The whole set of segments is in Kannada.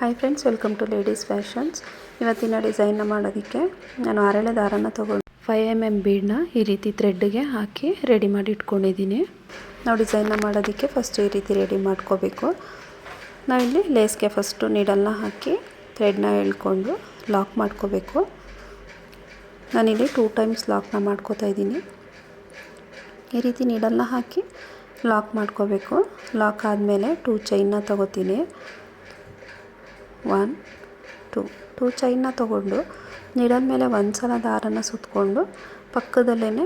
Hi friends, welcome to ladies fashions. ಇವತ್ತಿನ ಡಿಸೈನ್ನ ಮಾಡೋದಕ್ಕೆ ನಾನು ಹರಳೆ ದಾರನ ತೊಗೊಂಡು 5mm ಬೀಡನ್ನ ಈ ರೀತಿ ಥ್ರೆಡ್ಗೆ ಹಾಕಿ ರೆಡಿ ಮಾಡಿ ಇಟ್ಕೊಂಡಿದ್ದೀನಿ. ನಾವು ಡಿಸೈನ್ನ ಮಾಡೋದಕ್ಕೆ ಫಸ್ಟ್ ಈ ರೀತಿ ರೆಡಿ ಮಾಡ್ಕೋಬೇಕು. ನಾವಿಲ್ಲಿ ಲೇಸ್ಗೆ ಫಸ್ಟು ನೀಡಲ್ನ ಹಾಕಿ ಥ್ರೆಡ್ನ ಎಳ್ಕೊಂಡು ಲಾಕ್ ಮಾಡ್ಕೋಬೇಕು. ನಾನಿಲ್ಲಿ 2 ಟೈಮ್ಸ್ ಲಾಕ್ನ ಮಾಡ್ಕೋತಾ ಇದ್ದೀನಿ. ಈ ರೀತಿ ನೀಡಲ್ನ ಹಾಕಿ ಲಾಕ್ ಮಾಡ್ಕೋಬೇಕು. ಲಾಕ್ ಆದಮೇಲೆ 2 ಚೈನ್ನ ತಗೋತೀನಿ. 1 2 ಚೈನ್ನ ತೊಗೊಂಡು ನೀಡಲ್ ಮೇಲೆ ಒಂದು ಸಲ ದಾರನ ಸುತ್ತಕೊಂಡು ಪಕ್ಕದಲ್ಲೇ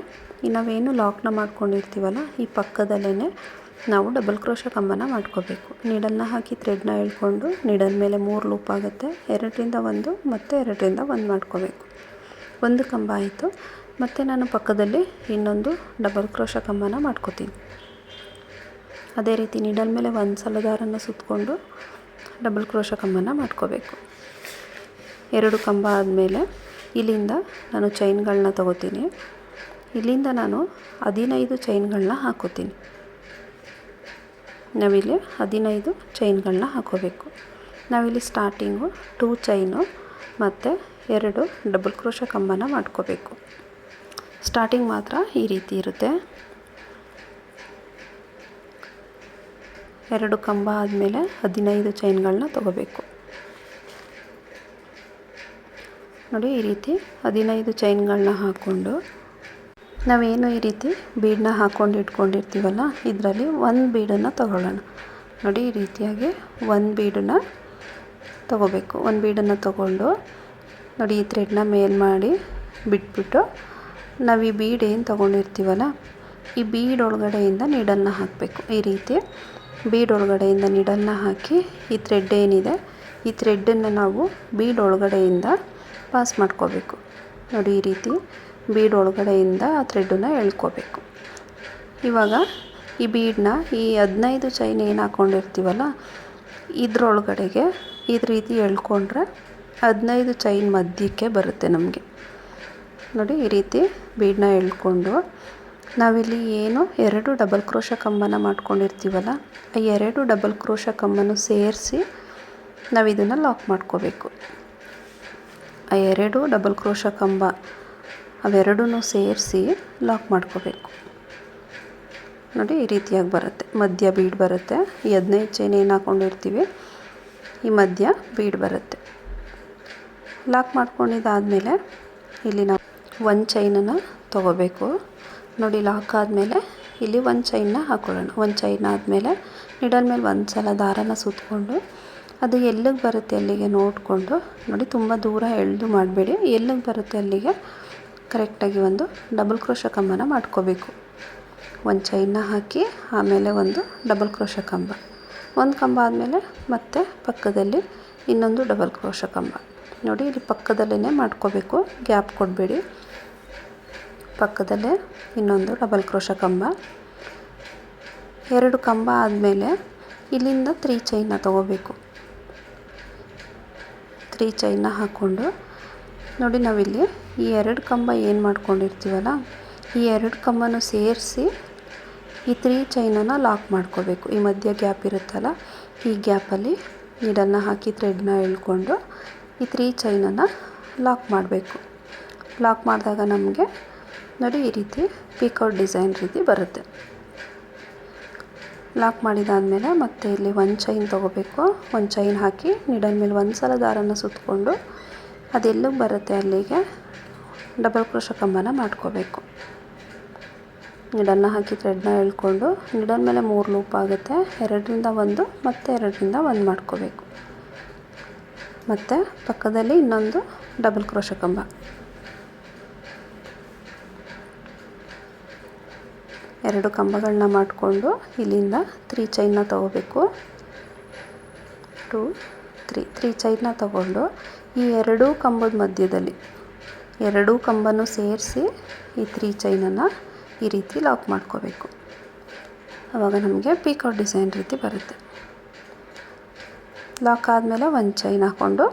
ನಾವೇನು ಲಾಕ್ನ ಮಾಡ್ಕೊಂಡಿರ್ತೀವಲ್ಲ ಈ ಪಕ್ಕದಲ್ಲೇ ನಾವು ಡಬಲ್ ಕ್ರೋಶೆ ಕಂಬನ ಮಾಡ್ಕೋಬೇಕು. ನೀಡಲ್ನ ಹಾಕಿ ಥ್ರೆಡ್ನ ಎಳ್ಕೊಂಡು ನೀಡಲ್ ಮೇಲೆ 3 ಲೂಪ್ ಆಗುತ್ತೆ. 2ರಿಂದ 1 ಮತ್ತು 2ರಿಂದ 1 ಮಾಡ್ಕೋಬೇಕು. 1 ಕಂಬ ಆಯಿತು. ಮತ್ತು ನಾನು ಪಕ್ಕದಲ್ಲಿ ಇನ್ನೊಂದು ಡಬಲ್ ಕ್ರೋಶೆ ಕಂಬನ ಮಾಡ್ಕೋತೀನಿ. ಅದೇ ರೀತಿ ನೀಡಲ್ ಮೇಲೆ ಒಂದು ಸಲ ದಾರನ ಸುತ್ತಕೊಂಡು ಡಬಲ್ ಕ್ರೋಶೆ ಕಂಬನ ಮಾಡ್ಕೋಬೇಕು. 2 ಕಂಬ ಆದಮೇಲೆ ಇಲ್ಲಿಂದ ನಾನು ಚೈನ್ಗಳನ್ನ ತಗೋತೀನಿ. ಇಲ್ಲಿಂದ ನಾನು 15 ಚೈನ್ಗಳನ್ನ ಹಾಕೋತೀನಿ. ನಾವಿಲ್ಲಿ 15 ಚೈನ್ಗಳನ್ನ ಹಾಕೋಬೇಕು. ನಾವಿಲ್ಲಿ ಸ್ಟಾರ್ಟಿಂಗು 2 ಚೈನು ಮತ್ತು 2 ಡಬಲ್ ಕ್ರೋಶೆ ಕಂಬನ ಮಾಡ್ಕೋಬೇಕು. ಸ್ಟಾರ್ಟಿಂಗ್ ಮಾತ್ರ ಈ ರೀತಿ ಇರುತ್ತೆ. 2 ಕಂಬ ಆದಮೇಲೆ 15 ಚೈನ್ಗಳನ್ನ ತಗೋಬೇಕು. ನೋಡಿ, ಈ ರೀತಿ 15 ಚೈನ್ಗಳನ್ನ ಹಾಕ್ಕೊಂಡು ನಾವೇನು ಈ ರೀತಿ ಬೀಡನ್ನ ಹಾಕ್ಕೊಂಡು ಇಟ್ಕೊಂಡಿರ್ತೀವಲ್ಲ ಇದರಲ್ಲಿ 1 ಬೀಡನ್ನು ತಗೊಳ್ಳೋಣ. ನೋಡಿ, ಈ ರೀತಿಯಾಗಿ 1 ಬೀಡನ್ನು ತಗೋಬೇಕು. 1 ಬೀಡನ್ನು ತಗೊಂಡು ನೋಡಿ ಈ ಥ್ರೆಡ್ನ ಮೇಲ್ ಮಾಡಿ ಬಿಟ್ಬಿಟ್ಟು ನಾವು ಈ ಬೀಡ್ ಏನು ತೊಗೊಂಡಿರ್ತೀವಲ್ಲ ಈ ಬೀಡ್ ಒಳಗಡೆಯಿಂದ ನೀಡಲ್ನ ಹಾಕಬೇಕು. ಈ ರೀತಿ ಬೀಡ್ ಒಳಗಡೆಯಿಂದ ನೀಡಲ್ನ ಹಾಕಿ ಈ ಥ್ರೆಡ್ ಏನಿದೆ ಈ ಥ್ರೆಡ್ಡನ್ನು ನಾವು ಬೀಡ್ ಒಳಗಡೆಯಿಂದ ಪಾಸ್ ಮಾಡ್ಕೋಬೇಕು. ನೋಡಿ, ಈ ರೀತಿ ಬೀಡ್ ಒಳಗಡೆಯಿಂದ ಆ ಥ್ರೆಡ್ಡನ್ನು ಎಳ್ಕೋಬೇಕು. ಇವಾಗ ಈ ಬೀಡನ್ನ ಈ 15 ಚೈನ್ ಏನು ಹಾಕ್ಕೊಂಡಿರ್ತೀವಲ್ಲ ಇದ್ರೊಳಗಡೆಗೆ ಈ ರೀತಿ ಎಳ್ಕೊಂಡ್ರೆ 15 ಚೈನ್ ಮಧ್ಯಕ್ಕೆ ಬರುತ್ತೆ ನಮಗೆ. ನೋಡಿ, ಈ ರೀತಿ ಬೀಡನ್ನ ಎಳ್ಕೊಂಡು ನಾವಿಲ್ಲಿ ಏನು 2 ಡಬಲ್ ಕ್ರೋಶೆ ಕಂಬನ ಮಾಡ್ಕೊಂಡಿರ್ತೀವಲ್ಲ ಆ 2 ಡಬಲ್ ಕ್ರೋಶೆ ಕಂಬನ ಸೇರಿಸಿ ನಾವು ಇದನ್ನು ಲಾಕ್ ಮಾಡ್ಕೋಬೇಕು. ಆ 2 ಡಬಲ್ ಕ್ರೋಶೆ ಕಂಬ ಅವೆರಡೂ ಸೇರಿಸಿ ಲಾಕ್ ಮಾಡ್ಕೋಬೇಕು. ನೋಡಿ, ಈ ರೀತಿಯಾಗಿ ಬರುತ್ತೆ. ಮಧ್ಯ ಬೀಡ್ ಬರುತ್ತೆ. ಈ 15 ಚೈನ್ ಏನು ಹಾಕ್ಕೊಂಡಿರ್ತೀವಿ ಈ ಮಧ್ಯ ಬೀಡ್ ಬರುತ್ತೆ. ಲಾಕ್ ಮಾಡ್ಕೊಂಡಿದ್ದಾದಮೇಲೆ ಇಲ್ಲಿ ನಾವು 1 ಚೈನನ್ನು ತೊಗೋಬೇಕು. ನೋಡಿ, ಲಾಕ್ ಆದಮೇಲೆ ಇಲ್ಲಿ 1 ಚೈನ್ನ ಹಾಕ್ಕೊಳ್ಳೋಣ. 1 ಚೈನ್ ಆದಮೇಲೆ ನೀಡಲ್ ಮೇಲೆ ಒಂದು ಸಲ ದಾರನ ಸುತ್ತಕೊಂಡು ಅದು ಎಲ್ಲಿಗೆ ಬರುತ್ತೆ ಅಲ್ಲಿಗೆ ನೋಡಿಕೊಂಡು ನೋಡಿ, ತುಂಬ ದೂರ ಎಳೆದು ಮಾಡಬೇಡಿ. ಎಲ್ಲಿಗೆ ಬರುತ್ತೆ ಅಲ್ಲಿಗೆ ಕರೆಕ್ಟಾಗಿ ಒಂದು ಡಬಲ್ ಕ್ರೋಶೆ ಕಂಬನ ಮಾಡ್ಕೋಬೇಕು. 1 ಚೈನ್ನ ಹಾಕಿ ಆಮೇಲೆ ಒಂದು ಡಬಲ್ ಕ್ರೋಶೆ ಕಂಬ. 1 ಕಂಬ ಆದಮೇಲೆ ಮತ್ತೆ ಪಕ್ಕದಲ್ಲಿ ಇನ್ನೊಂದು ಡಬಲ್ ಕ್ರೋಶೆ ಕಂಬ. ನೋಡಿ, ಇಲ್ಲಿ ಪಕ್ಕದಲ್ಲೇ ಮಾಡ್ಕೋಬೇಕು, ಗ್ಯಾಪ್ ಕೊಡಬೇಡಿ. ಪಕ್ಕದಲ್ಲೇ ಇನ್ನೊಂದು ಡಬಲ್ ಕ್ರೋಶೆ ಕಂಬ. 2 ಕಂಬ ಆದಮೇಲೆ ಇಲ್ಲಿಂದ 3 ಚೈನ್ನ ತಗೋಬೇಕು. 3 ಚೈನ್ನ ಹಾಕ್ಕೊಂಡು ನೋಡಿ ನಾವಿಲ್ಲಿ ಈ 2 ಕಂಬ ಏನು ಮಾಡ್ಕೊಂಡಿರ್ತೀವಲ್ಲ ಈ 2 ಕಂಬನೂ ಸೇರಿಸಿ ಈ 3 ಚೈನನ್ನು ಲಾಕ್ ಮಾಡ್ಕೋಬೇಕು. ಈ ಮಧ್ಯ ಗ್ಯಾಪ್ ಇರುತ್ತಲ್ಲ ಈ ಗ್ಯಾಪಲ್ಲಿ ನೀಡಲ್ನ ಹಾಕಿ ಥ್ರೆಡ್ನ ಎಳ್ಕೊಂಡು ಈ 3 ಚೈನನ್ನು ಲಾಕ್ ಮಾಡಬೇಕು. ಲಾಕ್ ಮಾಡಿದಾಗ ನಮಗೆ ನೋಡಿ ಈ ರೀತಿ ಪೀಕೌಟ್ ಡಿಸೈನ್ ರೀತಿ ಬರುತ್ತೆ. ಲಾಕ್ ಮಾಡಿದಾದಮೇಲೆ ಮತ್ತೆ ಇಲ್ಲಿ 1 ಚೈನ್ ತೊಗೋಬೇಕು. 1 ಚೈನ್ ಹಾಕಿ ನೀಡಲ್ ಮೇಲೆ ಒಂದು ಸಲ ದಾರನ ಸುತ್ತಕೊಂಡು ಅದೆಲ್ಲಿಗೆ ಬರುತ್ತೆ ಅಲ್ಲಿಗೆ ಡಬಲ್ ಕ್ರೋಶೆ ಕಂಬನ ಮಾಡ್ಕೋಬೇಕು. ನೀಡಲ್ನ ಹಾಕಿ ಥ್ರೆಡ್ನ ಎಳ್ಕೊಂಡು ನೀಡಲ್ ಮೇಲೆ 3 ಲೂಪ್ ಆಗುತ್ತೆ. 2ರಿಂದ 1 ಮತ್ತು 2ರಿಂದ 1 ಮಾಡ್ಕೋಬೇಕು. ಮತ್ತು ಪಕ್ಕದಲ್ಲಿ ಇನ್ನೊಂದು ಡಬಲ್ ಕ್ರೋಶೆ ಕಂಬ. 2 ಕಂಬಗಳನ್ನ ಮಾಡಿಕೊಂಡು ಇಲ್ಲಿಂದ 3 ಚೈನ್ನ ತಗೋಬೇಕು. 2 3 ಚೈನ್ನ ತಗೊಂಡು ಈ 2 ಕಂಬದ ಮಧ್ಯದಲ್ಲಿ 2 ಕಂಬನೂ ಸೇರಿಸಿ ಈ 3 ಚೈನನ್ನು ಈ ರೀತಿ ಲಾಕ್ ಮಾಡ್ಕೋಬೇಕು. ಆವಾಗ ನಮಗೆ ಪೀಕೌಟ್ ಡಿಸೈನ್ ರೀತಿ ಬರುತ್ತೆ. ಲಾಕ್ ಆದಮೇಲೆ 1 ಚೈನ್ ಹಾಕ್ಕೊಂಡು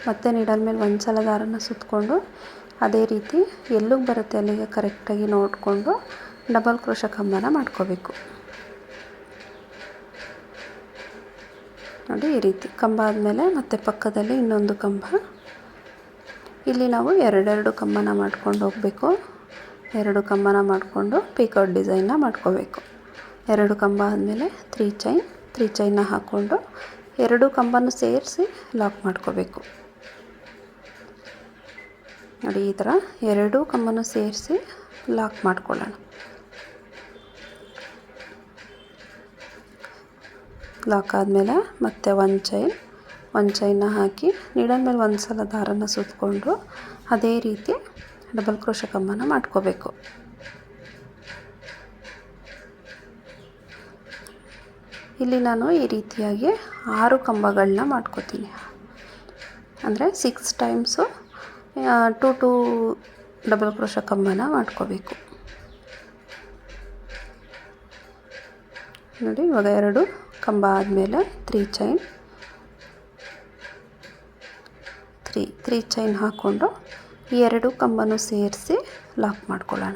ಮತ್ತೆ ನೀಡಲ್ ಮೇಲೆ ಒಂದು ಸಲ ದಾರನ ಸುತ್ತಕೊಂಡು ಅದೇ ರೀತಿ ಎಲ್ಲಿಗೆ ಬರುತ್ತೆ ಅಲ್ಲಿಗೆ ಕರೆಕ್ಟಾಗಿ ನೋಡಿಕೊಂಡು ಡಬಲ್ ಕ್ರೋಶೆ ಕಂಬನ ಮಾಡ್ಕೋಬೇಕು. ನೋಡಿ ಈ ರೀತಿ ಕಂಬ ಆದಮೇಲೆ ಮತ್ತೆ ಪಕ್ಕದಲ್ಲಿ ಇನ್ನೊಂದು ಕಂಬ. ಇಲ್ಲಿ ನಾವು ಎರಡೆರಡು ಕಂಬನ ಮಾಡ್ಕೊಂಡು ಹೋಗಬೇಕು. ಎರಡು ಕಂಬನ ಮಾಡಿಕೊಂಡು ಪೀಕಾಕ್ ಡಿಸೈನ್ನ ಮಾಡ್ಕೋಬೇಕು. ಎರಡು ಕಂಬ ಆದಮೇಲೆ ತ್ರೀ ಚೈನ್ನ ಹಾಕ್ಕೊಂಡು ಎರಡು ಕಂಬನೂ ಸೇರಿಸಿ ಲಾಕ್ ಮಾಡ್ಕೋಬೇಕು. ನೋಡಿ ಈ ಥರ ಎರಡೂ ಕಂಬನೂ ಸೇರಿಸಿ ಲಾಕ್ ಮಾಡ್ಕೊಳ್ಳೋಣ. ಲಾಕ್ ಆದಮೇಲೆ ಮತ್ತೆ ಒಂದು ಚೈನ್ನ ಹಾಕಿ ನೀಡಲ್ ಮೇಲೆ ಒಂದು ಸಲ ದಾರನ ಸುತ್ತಕೊಂಡು ಅದೇ ರೀತಿ ಡಬಲ್ ಕ್ರೋಶೆ ಕಂಬನ ಮಾಡ್ಕೋಬೇಕು. ಇಲ್ಲಿ ನಾನು ಈ ರೀತಿಯಾಗಿ 6 ಕಂಬಗಳನ್ನ ಮಾಡ್ಕೋತೀನಿ. ಅಂದರೆ 6 ಟೈಮ್ಸು 2 ಡಬಲ್ ಕ್ರೋಶೆ ಕಂಬನ ಮಾಡ್ಕೋಬೇಕು. ನೋಡಿ ಇವಾಗ 2 ಕಂಬ ಆದಮೇಲೆ ತ್ರೀ ಚೈನ್ ಹಾಕ್ಕೊಂಡು ಈ 2 ಕಂಬನೂ ಸೇರಿಸಿ ಲಾಕ್ ಮಾಡ್ಕೊಳ್ಳೋಣ.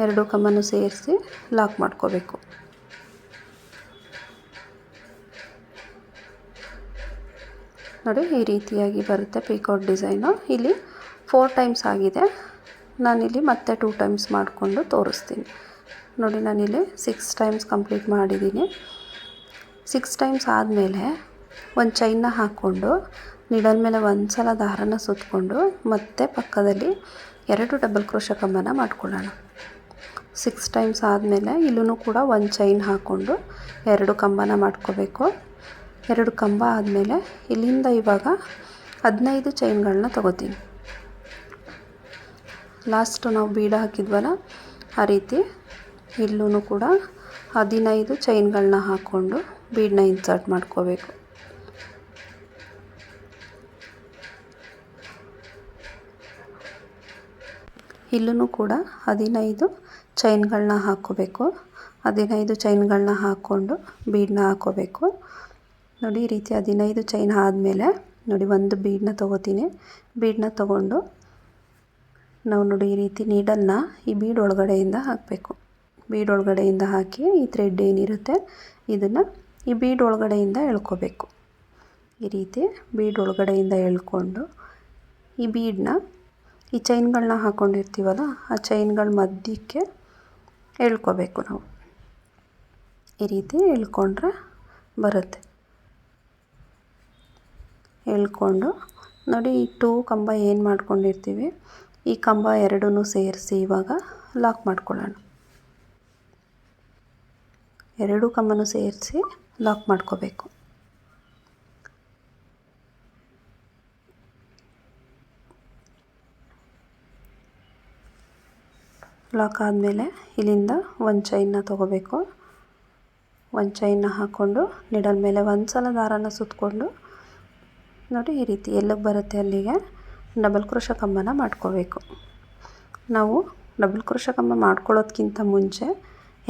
2 ಕಂಬನೂ ಸೇರಿಸಿ ಲಾಕ್ ಮಾಡ್ಕೋಬೇಕು. ನೋಡಿ ಈ ರೀತಿಯಾಗಿ ಬರುತ್ತೆ ಪೀಕಾಕ್ ಡಿಸೈನು. ಇಲ್ಲಿ 4 ಟೈಮ್ಸ್ ಆಗಿದೆ. ನಾನಿಲ್ಲಿ ಮತ್ತೆ 2 ಟೈಮ್ಸ್ ಮಾಡಿಕೊಂಡು ತೋರಿಸ್ತೀನಿ. ನೋಡಿ ನಾನಿಲ್ಲಿ 6 ಟೈಮ್ಸ್ ಕಂಪ್ಲೀಟ್ ಮಾಡಿದ್ದೀನಿ. 6 ಟೈಮ್ಸ್ ಆದಮೇಲೆ ಒಂದು ಚೈನ್ನ ಹಾಕ್ಕೊಂಡು ನೀಡಲ್ ಮೇಲೆ ಒಂದು ಸಲ ದಾರನ ಸುತ್ತಕೊಂಡು ಮತ್ತೆ ಪಕ್ಕದಲ್ಲಿ 2 ಡಬಲ್ ಕ್ರೋಶೆ ಕಂಬನ ಮಾಡ್ಕೊಳ್ಳೋಣ. 6 ಟೈಮ್ಸ್ ಆದಮೇಲೆ ಇಲ್ಲೂ ಕೂಡ ಒಂದು ಚೈನ್ ಹಾಕ್ಕೊಂಡು 2 ಕಂಬನ ಮಾಡ್ಕೋಬೇಕು. 2 ಕಂಬ ಆದಮೇಲೆ ಇಲ್ಲಿಂದ ಇವಾಗ 15 ಚೈನ್ಗಳನ್ನ ತಗೋತೀನಿ. ಲಾಸ್ಟು ನಾವು ಬೀಡ ಹಾಕಿದ್ವಲ್ಲ ಆ ರೀತಿ ಇಲ್ಲೂ ಕೂಡ 15 ಚೈನ್ಗಳನ್ನ ಹಾಕ್ಕೊಂಡು ಬೀಡನ್ನ ಇನ್ಸರ್ಟ್ ಮಾಡ್ಕೋಬೇಕು. ಇಲ್ಲೂ ಕೂಡ 15 ಚೈನ್ಗಳನ್ನ ಹಾಕ್ಕೋಬೇಕು. 15 ಚೈನ್ಗಳನ್ನ ಹಾಕ್ಕೊಂಡು ಬೀಡನ್ನ ಹಾಕ್ಕೋಬೇಕು. ನೋಡಿ ಈ ರೀತಿ 15 ಚೈನ್ ಆದಮೇಲೆ ನೋಡಿ ಒಂದು ಬೀಡನ್ನ ತೊಗೋತೀನಿ. ಬೀಡನ್ನ ತೊಗೊಂಡು ನಾವು ನೋಡಿ ಈ ರೀತಿ ನೀಡಲ್ನ ಈ ಬೀಡ್ ಒಳಗಡೆಯಿಂದ ಹಾಕಬೇಕು. ಬೀಡ್ ಒಳಗಡೆಯಿಂದ ಹಾಕಿ ಈ ಥ್ರೆಡ್ ಏನಿರುತ್ತೆ ಇದನ್ನು ಈ ಬೀಡ್ ಒಳಗಡೆಯಿಂದ ಎಳ್ಕೋಬೇಕು. ಈ ರೀತಿ ಬೀಡ್ ಒಳಗಡೆಯಿಂದ ಎಳ್ಕೊಂಡು ಈ ಬೀಡನ್ನ ಈ ಚೈನ್ಗಳನ್ನ ಹಾಕ್ಕೊಂಡಿರ್ತೀವಲ್ಲ ಆ ಚೈನ್ಗಳ ಮಧ್ಯಕ್ಕೆ ಎಳ್ಕೋಬೇಕು. ನಾವು ಈ ರೀತಿ ಎಳ್ಕೊಂಡ್ರೆ ಬರುತ್ತೆ. ಎಳ್ಕೊಂಡು ನೋಡಿ ಈ 2 ಕಂಬ ಏನು ಮಾಡ್ಕೊಂಡಿರ್ತೀವಿ ಈ ಕಂಬ 2 ಸೇರಿಸಿ ಇವಾಗ ಲಾಕ್ ಮಾಡ್ಕೊಳ್ಳೋಣ. 2 ಕಂಬನೂ ಸೇರಿಸಿ ಲಾಕ್ ಮಾಡ್ಕೋಬೇಕು. ಲಾಕ್ ಆದಮೇಲೆ ಇಲ್ಲಿಂದ ಒಂದು ಚೈನ್ನ ತೊಗೋಬೇಕು. ಒಂದು ಚೈನ್ನ ಹಾಕ್ಕೊಂಡು ನೀಡಲ್ ಮೇಲೆ ಒಂದು ಸಲ ದಾರನ ಸುತ್ತಕೊಂಡು ನೋಡಿ ಈ ರೀತಿ ಎಲ್ಲಿಗೆ ಬರುತ್ತೆ ಅಲ್ಲಿಗೆ ಡಬಲ್ ಕ್ರೋಶೆ ಕಂಬನ ಮಾಡ್ಕೋಬೇಕು. ನಾವು ಡಬಲ್ ಕ್ರೋಶೆ ಕಂಬ ಮಾಡ್ಕೊಳ್ಳೋದಕ್ಕಿಂತ ಮುಂಚೆ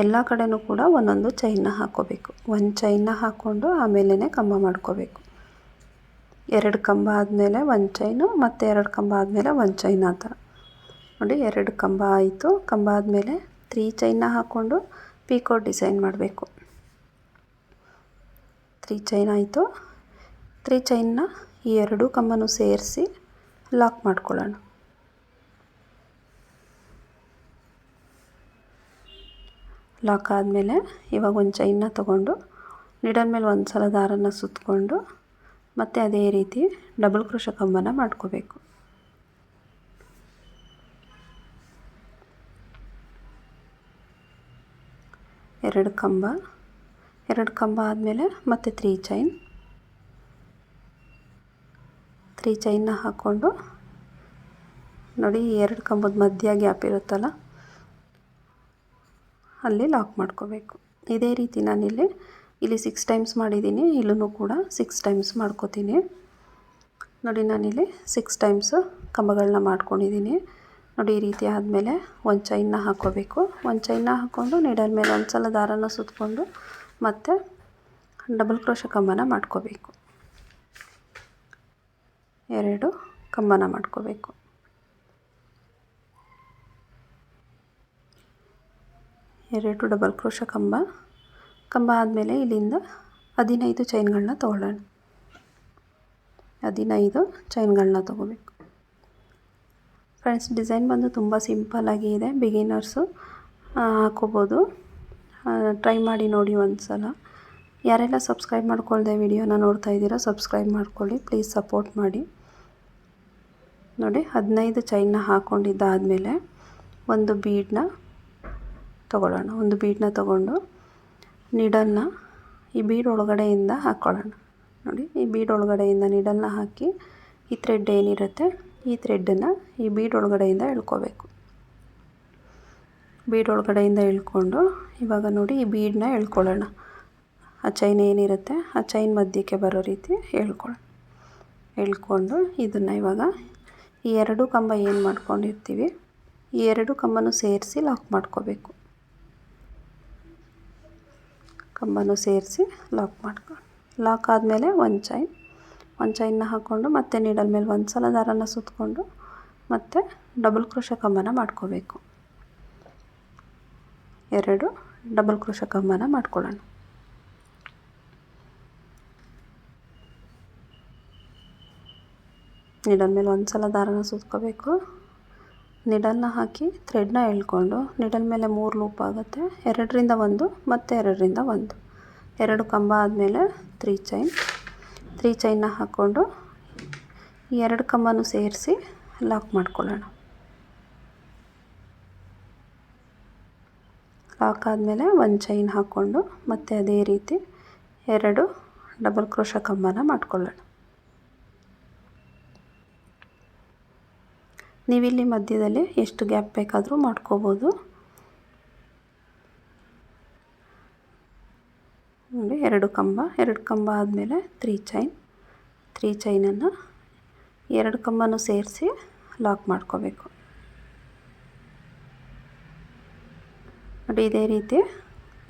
ಎಲ್ಲ ಕಡೆಯೂ ಕೂಡ ಒಂದೊಂದು ಚೈನ್ನ ಹಾಕ್ಕೋಬೇಕು. ಒಂದು ಚೈನ್ನ ಹಾಕ್ಕೊಂಡು ಆಮೇಲೆ ಕಂಬ ಮಾಡ್ಕೋಬೇಕು. 2 ಕಂಬ ಆದಮೇಲೆ ಒಂದು ಚೈನು ಮತ್ತು 2 ಕಂಬ ಆದಮೇಲೆ ಒಂದು ಚೈನ್ ಆ ಥರ. ನೋಡಿ 2 ಕಂಬ ಆಯಿತು. ಕಂಬ ಆದಮೇಲೆ 3 ಚೈನ್ನ ಹಾಕ್ಕೊಂಡು ಪೀಕಾಕ್ ಡಿಸೈನ್ ಮಾಡಬೇಕು. 3 ಚೈನ್ ಆಯಿತು. 3 ಚೈನ್ನ ಈ 2 ಕಂಬನೂ ಸೇರಿಸಿ ಲಾಕ್ ಮಾಡ್ಕೊಳ್ಳೋಣ. ಲಾಕ್ ಆದಮೇಲೆ ಇವಾಗ ಒಂದು ಚೈನ್ನ ತೊಗೊಂಡು ನೀಡಲ್ ಮೇಲೆ ಒಂದು ಸಲ ದಾರನ ಸುತ್ತಕೊಂಡು ಮತ್ತು ಅದೇ ರೀತಿ ಡಬಲ್ ಕ್ರೋಶೆ ಕಂಬನ ಮಾಡ್ಕೋಬೇಕು. ಎರಡು ಕಂಬ ಆದಮೇಲೆ ಮತ್ತೆ 3 ಚೈನ್ನ ಹಾಕ್ಕೊಂಡು ನೋಡಿ 2 ಕಂಬದ ಮಧ್ಯ ಗ್ಯಾಪ್ ಇರುತ್ತಲ್ಲ ಅಲ್ಲಿ ಲಾಕ್ ಮಾಡ್ಕೋಬೇಕು. ಇದೇ ರೀತಿ ನಾನಿಲ್ಲಿ 6 ಟೈಮ್ಸ್ ಮಾಡಿದ್ದೀನಿ. ಇಲ್ಲೂ ಕೂಡ 6 ಟೈಮ್ಸ್ ಮಾಡ್ಕೋತೀನಿ. ನೋಡಿ ನಾನಿಲ್ಲಿ 6 ಟೈಮ್ಸು ಕಂಬಗಳನ್ನ ಮಾಡ್ಕೊಂಡಿದ್ದೀನಿ. ನೋಡಿ ಈ ರೀತಿ ಆದಮೇಲೆ ಒಂದು ಚೈನ್ನ ಹಾಕ್ಕೋಬೇಕು. ಒಂದು ಚೈನ್ನ ಹಾಕ್ಕೊಂಡು ನೀಡಲ್ ಮೇಲೆ ಒಂದು ಸಲ ದಾರನ ಸುತ್ತಕೊಂಡು ಮತ್ತು ಡಬಲ್ ಕ್ರೋಶೆ ಕಂಬನ ಮಾಡ್ಕೋಬೇಕು. 2 ಕಂಬನ ಮಾಡ್ಕೋಬೇಕು. ಎರಡು ಡಬಲ್ ಕ್ರೋಶೆ ಕಂಬ ಆದಮೇಲೆ ಇಲ್ಲಿಂದ 15 ಚೈನ್ಗಳನ್ನ ತೊಗೊಳ್ಳೋಣ. 15 ಚೈನ್ಗಳನ್ನ ತೊಗೋಬೇಕು. ಫ್ರೆಂಡ್ಸ್, ಡಿಸೈನ್ ಬಂದು ತುಂಬ ಸಿಂಪಲ್ಲಾಗಿ ಇದೆ. ಬಿಗಿನರ್ಸು ಹಾಕೋಬೋದು. ಟ್ರೈ ಮಾಡಿ ನೋಡಿ ಒಂದು ಸಲ. ಯಾರೆಲ್ಲ ಸಬ್ಸ್ಕ್ರೈಬ್ ಮಾಡ್ಕೊಳ್ದೆ ವಿಡಿಯೋನ ನೋಡ್ತಾ ಇದ್ದೀರೋ ಸಬ್ಸ್ಕ್ರೈಬ್ ಮಾಡ್ಕೊಳ್ಳಿ. ಪ್ಲೀಸ್ ಸಪೋರ್ಟ್ ಮಾಡಿ. ನೋಡಿ, 15 ಚೈನ್ನ ಹಾಕ್ಕೊಂಡಿದ್ದಾದಮೇಲೆ ಒಂದು ಬೀಡನ್ನ ತೊಗೊಳ್ಳೋಣ. ಒಂದು ಬೀಡನ್ನ ತೊಗೊಂಡು ನೀಡಲ್ನ ಈ ಬೀಡ್ ಒಳಗಡೆಯಿಂದ ಹಾಕ್ಕೊಳ್ಳೋಣ. ನೋಡಿ, ಈ ಬೀಡ್ ಒಳಗಡೆಯಿಂದ ನೀಡಲ್ನ ಹಾಕಿ ಈ ಥ್ರೆಡ್ ಏನಿರುತ್ತೆ ಈ ಥ್ರೆಡ್ಡನ್ನು ಈ ಬೀಡ್ ಒಳಗಡೆಯಿಂದ ಎಳ್ಕೋಬೇಕು. ಬೀಡ್ ಒಳಗಡೆಯಿಂದ ಎಳ್ಕೊಂಡು ಇವಾಗ ನೋಡಿ ಈ ಬೀಡನ್ನ ಎಳ್ಕೊಳ್ಳೋಣ. ಆ ಚೈನ್ ಏನಿರುತ್ತೆ ಆ ಚೈನ್ ಮಧ್ಯಕ್ಕೆ ಬರೋ ರೀತಿ ಎಳ್ಕೊಂಡು ಇದನ್ನು ಇವಾಗ ಈ 2 ಕಂಬ ಏನು ಮಾಡ್ಕೊಂಡಿರ್ತೀವಿ ಈ 2 ಕಂಬನೂ ಸೇರಿಸಿ ಲಾಕ್ ಮಾಡ್ಕೋಬೇಕು. ಕಂಬನೂ ಸೇರಿಸಿ ಲಾಕ್ ಆದಮೇಲೆ ಒಂದು ಚೈನ್ನ ಹಾಕ್ಕೊಂಡು ಮತ್ತೆ ನೀಡಲ್ ಮೇಲೆ ಒಂದು ಸಲ ದಾರನ ಸುತ್ತಕೊಂಡು ಮತ್ತೆ ಡಬಲ್ ಕ್ರೋಶೆ ಕಂಬನ ಮಾಡ್ಕೋಬೇಕು. 2 ಡಬಲ್ ಕ್ರೋಶೆ ಕಂಬನ ಮಾಡ್ಕೊಳ್ಳೋಣ. ನೀಡಲ್ ಮೇಲೆ ಒಂದು ಸಲ ದಾರನ ಸುತ್ಕೋಬೇಕು. ನೀಡಲ್ನ ಹಾಕಿ ಥ್ರೆಡ್ನ ಎಳ್ಕೊಂಡು ನೀಡಲ್ ಮೇಲೆ 3 ಲೂಪ್ ಆಗುತ್ತೆ. 2ರಿಂದ 1 ಮತ್ತು 2ರಿಂದ 1. 2 ಕಂಬ ಆದಮೇಲೆ 3 ಚೈನ್ನ ಹಾಕ್ಕೊಂಡು ಈ 2 ಕಂಬನೂ ಸೇರಿಸಿ ಲಾಕ್ ಮಾಡ್ಕೊಳ್ಳೋಣ. ಲಾಕ್ ಆದಮೇಲೆ ಒಂದು ಚೈನ್ ಹಾಕ್ಕೊಂಡು ಮತ್ತೆ ಅದೇ ರೀತಿ 2 ಡಬಲ್ ಕ್ರೋಶೆ ಕಂಬನ ಮಾಡ್ಕೊಳ್ಳೋಣ. ನೀವಿಲ್ಲಿ ಮಧ್ಯದಲ್ಲಿ ಎಷ್ಟು ಗ್ಯಾಪ್ ಬೇಕಾದರೂ ಮಾಡ್ಕೋಬೋದು. ನೋಡಿ, 2 ಕಂಬ ಆದಮೇಲೆ 3 ಚೈನನ್ನು 2 ಕಂಬನೂ ಸೇರಿಸಿ ಲಾಕ್ ಮಾಡ್ಕೋಬೇಕು. ನೋಡಿ, ಇದೇ ರೀತಿ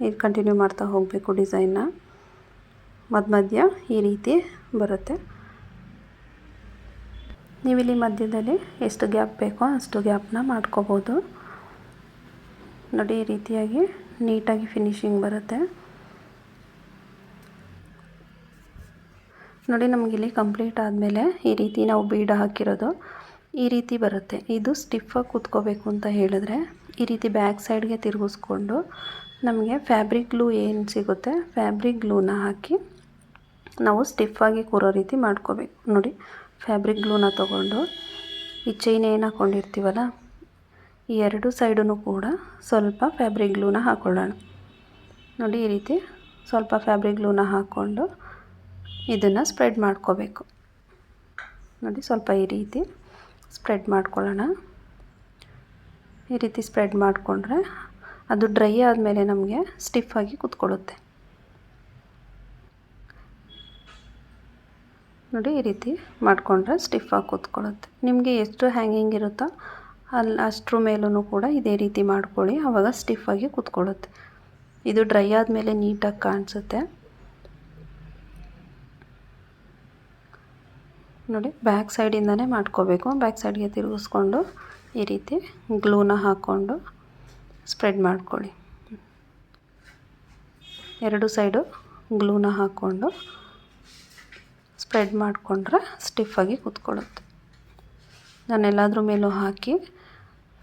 ಇದು ಕಂಟಿನ್ಯೂ ಮಾಡ್ತಾ ಹೋಗಬೇಕು. ಡಿಸೈನ್ನ ಮಧ್ಯ ಈ ರೀತಿ ಬರುತ್ತೆ. ನೀವಿಲ್ಲಿ ಮಧ್ಯದಲ್ಲಿ ಎಷ್ಟು ಗ್ಯಾಪ್ ಬೇಕೋ ಅಷ್ಟು ಗ್ಯಾಪ್ನ ಮಾಡ್ಕೋಬೋದು. ನೋಡಿ, ಈ ರೀತಿಯಾಗಿ ನೀಟಾಗಿ ಫಿನಿಶಿಂಗ್ ಬರುತ್ತೆ. ನೋಡಿ, ನಮಗಿಲ್ಲಿ ಕಂಪ್ಲೀಟ್ ಆದಮೇಲೆ ಈ ರೀತಿ ನಾವು ಬೀಡ ಹಾಕಿರೋದು ಈ ರೀತಿ ಬರುತ್ತೆ. ಇದು ಸ್ಟಿಫಾಗಿ ಕೂತ್ಕೋಬೇಕು ಅಂತ ಹೇಳಿದ್ರೆ ಈ ರೀತಿ ಬ್ಯಾಕ್ ಸೈಡ್ಗೆ ತಿರುಗಿಸ್ಕೊಂಡು ನಮಗೆ ಫ್ಯಾಬ್ರಿಕ್ ಗ್ಲೂ ಏನು ಸಿಗುತ್ತೆ ಫ್ಯಾಬ್ರಿಕ್ ಗ್ಲೂನ ಹಾಕಿ ನಾವು ಸ್ಟಿಫಾಗಿ ಕೂರೋ ರೀತಿ ಮಾಡ್ಕೋಬೇಕು. ನೋಡಿ, ಫ್ಯಾಬ್ರಿಕ್ ಗ್ಲೂನ ತೊಗೊಂಡು ಈ ಚೈನ್ ಏನು ಹಾಕ್ಕೊಂಡಿರ್ತೀವಲ್ಲ ಈ 2 ಸೈಡೂ ಕೂಡ ಸ್ವಲ್ಪ ಫ್ಯಾಬ್ರಿಕ್ ಗ್ಲೂನ ಹಾಕ್ಕೊಳ್ಳೋಣ. ನೋಡಿ, ಈ ರೀತಿ ಸ್ವಲ್ಪ ಫ್ಯಾಬ್ರಿಕ್ ಗ್ಲೂನ ಹಾಕ್ಕೊಂಡು ಇದನ್ನು ಸ್ಪ್ರೆಡ್ ಮಾಡ್ಕೋಬೇಕು. ನೋಡಿ, ಸ್ವಲ್ಪ ಈ ರೀತಿ ಸ್ಪ್ರೆಡ್ ಮಾಡ್ಕೊಳ್ಳೋಣ. ಈ ರೀತಿ ಸ್ಪ್ರೆಡ್ ಮಾಡಿಕೊಂಡ್ರೆ ಅದು ಡ್ರೈ ಆದಮೇಲೆ ನಮಗೆ ಸ್ಟಿಫಾಗಿ ಕೂತ್ಕೊಳ್ಳುತ್ತೆ. ನೋಡಿ, ಈ ರೀತಿ ಮಾಡಿಕೊಂಡ್ರೆ ಸ್ಟಿಫಾಗಿ ಕೂತ್ಕೊಳ್ಳುತ್ತೆ. ನಿಮಗೆ ಎಷ್ಟು ಹ್ಯಾಂಗಿಂಗ್ ಇರುತ್ತೋ ಅಷ್ಟರ ಮೇಲೂ ಕೂಡ ಇದೇ ರೀತಿ ಮಾಡ್ಕೊಳ್ಳಿ. ಆವಾಗ ಸ್ಟಿಫಾಗಿ ಕೂತ್ಕೊಳ್ಳುತ್ತೆ. ಇದು ಡ್ರೈ ಆದಮೇಲೆ ನೀಟಾಗಿ ಕಾಣಿಸುತ್ತೆ. ನೋಡಿ, ಬ್ಯಾಕ್ ಸೈಡಿಂದನೇ ಮಾಡ್ಕೋಬೇಕು. ಬ್ಯಾಕ್ ಸೈಡ್ಗೆ ತಿರುಗಿಸ್ಕೊಂಡು ಈ ರೀತಿ ಗ್ಲೂನ ಹಾಕ್ಕೊಂಡು ಸ್ಪ್ರೆಡ್ ಮಾಡ್ಕೊಳ್ಳಿ. 2 ಸೈಡು ಗ್ಲೂನ ಹಾಕ್ಕೊಂಡು ಸ್ಪ್ರೆಡ್ ಮಾಡಿಕೊಂಡ್ರೆ ಸ್ಟಿಫಾಗಿ ಕೂತ್ಕೊಳ್ಳುತ್ತೆ. ನಾನು ಎಲ್ಲಾದ್ರ ಮೇಲೂ ಹಾಕಿ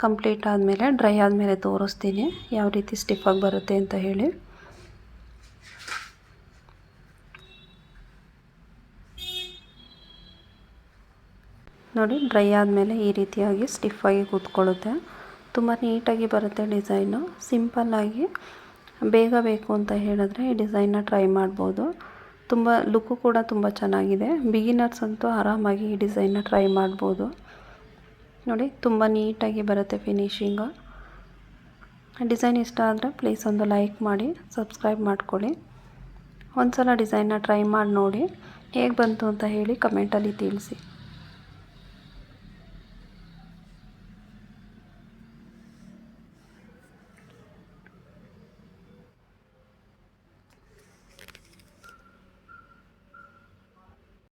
ಕಂಪ್ಲೀಟ್ ಆದಮೇಲೆ ಡ್ರೈ ಆದಮೇಲೆ ತೋರಿಸ್ತೀನಿ ಯಾವ ರೀತಿ ಸ್ಟಿಫಾಗಿ ಬರುತ್ತೆ ಅಂತ ಹೇಳಿ. ನೋಡಿ, ಡ್ರೈ ಆದಮೇಲೆ ಈ ರೀತಿಯಾಗಿ ಸ್ಟಿಫಾಗಿ ಕೂತ್ಕೊಳ್ಳುತ್ತೆ. ತುಂಬ ನೀಟಾಗಿ ಬರುತ್ತೆ ಡಿಸೈನು. ಸಿಂಪಲ್ಲಾಗಿ ಬೇಗ ಬೇಕು ಅಂತ ಹೇಳಿದ್ರೆ ಈ ಡಿಸೈನ್ನ ಟ್ರೈ ಮಾಡ್ಬೋದು. ತುಂಬ ಲುಕ್ಕು ಕೂಡ ತುಂಬ ಚೆನ್ನಾಗಿದೆ. ಬಿಗಿನರ್ಸ್ ಅಂತೂ ಆರಾಮಾಗಿ ಈ ಡಿಸೈನ್ನ ಟ್ರೈ ಮಾಡ್ಬೋದು. ನೋಡಿ, ತುಂಬ ನೀಟಾಗಿ ಬರುತ್ತೆ ಫಿನಿಶಿಂಗು. ಡಿಸೈನ್ ಇಷ್ಟ ಆದರೆ ಪ್ಲೀಸ್ ಒಂದು ಲೈಕ್ ಮಾಡಿ, ಸಬ್ಸ್ಕ್ರೈಬ್ ಮಾಡ್ಕೊಳ್ಳಿ. ಒಂದು ಸಲ ಡಿಸೈನ್ನ ಟ್ರೈ ಮಾಡಿ ನೋಡಿ ಹೇಗೆ ಬಂತು ಅಂತ ಹೇಳಿ ಕಮೆಂಟಲ್ಲಿ ತಿಳಿಸಿ.